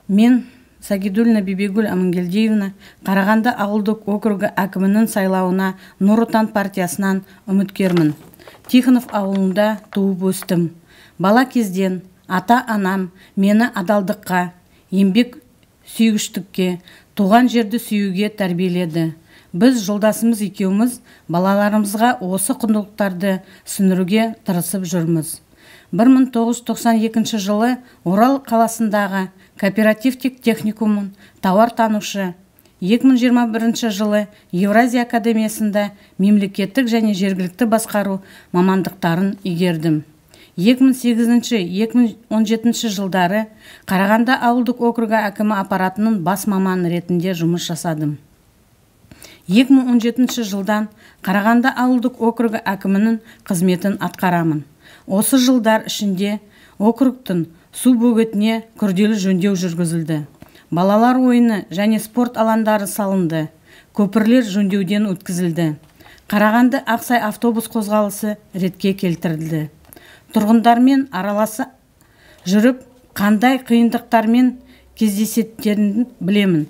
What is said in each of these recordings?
Мен Сагидуллина Бибигуль Амангелдиевна Қарағанды ауылдық округі әкімінің сайлауына Нұр Отан партиясынан үміткермін. Тихонов ауылында туып өстім. Бала кезден ата-анам мені адалдыққа, еңбек сүйгіштікке, туған жерді сүюге тәрбиеледі. Біз жолдасымыз екеуміз балаларымызға осы құндылықтарды сіңіруге тырысып жүрміз. 1992 жылы Орал қаласындағы кооперативтік техникумын тауартанушы, 2021 жылы Евразия академиясында мемлекеттік және жергілікті басқару мамандықтарын игердім. 2008-2017 жылдары Қарағанды ауылдық округі әкімі аппаратының бас маманы ретінде жұмыс жасадым. 2017 жылдан Қарағанды ауылдық округі әкімінің қызметін атқарамын. Осы жылдар ішінде округтың су бөгетіне күрделі жөндеу жүргізілді. Балалар ойыны және спорт алаңдары салынды. Көпірлер жөндеуден өткізілді. Қарағанды Ақсай автобус қозғалысы ретке келтірілді. Тұрғындармен араласа жүріп, қандай қиындықтармен кездесеттерін білемін.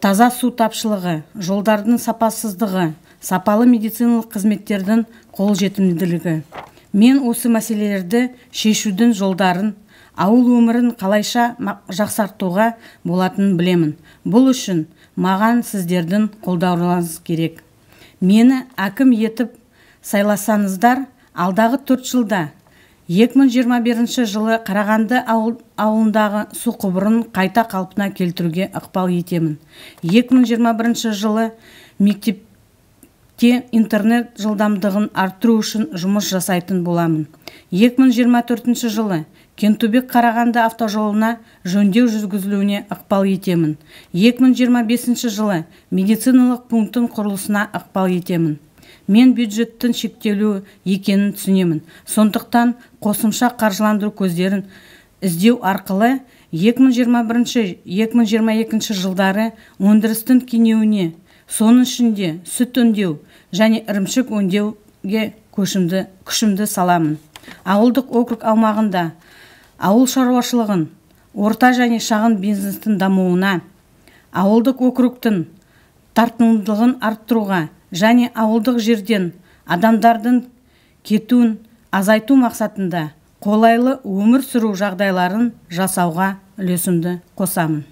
Таза су тапшылығы, жолдардың сапасыздығы, сапалы медициналық қызметтердің қолжетімділігі. Мен осы мәселелерді шешудің жолдарын, ауыл өмірін қалайша жақсартуға болатынын білемін. Бұл үшін маған сіздердің қолдауларыңыз керек. Мені әкім етіп сайласаңыздар, алдағы 4 жылда 2021 жылы Қарағанды ауылындағы су құбырын қайта қалпына келтіруге ықпал етемін. 2021 жылы мектепте интернет жылдамдығын арттыру үшін жұмыс жасайтын боламын. 2024 жылы Кентөбе Қарағанды автожолына жөндеу жүргізілуіне ықпал етемін. 2025 жылы медициналық пунктің құрылысына ықпал етемін. Мен бюджеттің шектелуі екенін түсінемін. Сондықтан қосымша қаржыландыру көздерін іздеу арқылы 2021-2022 жылдары өндірістің кеңеюіне, соның ішінде сүт өңдеу және ірімшік өңдеуге күшімді саламын. Ауылдық округ аумағында ауыл шаруашылығын, орта және шағын бизнестің дамуына, ауылдық округтың тартымдылығын арттыруға және ауылдық жерден адамдардың кетуін азайту мақсатында қолайлы өмір сүру жағдайларын жасауға үлесімді қосамын.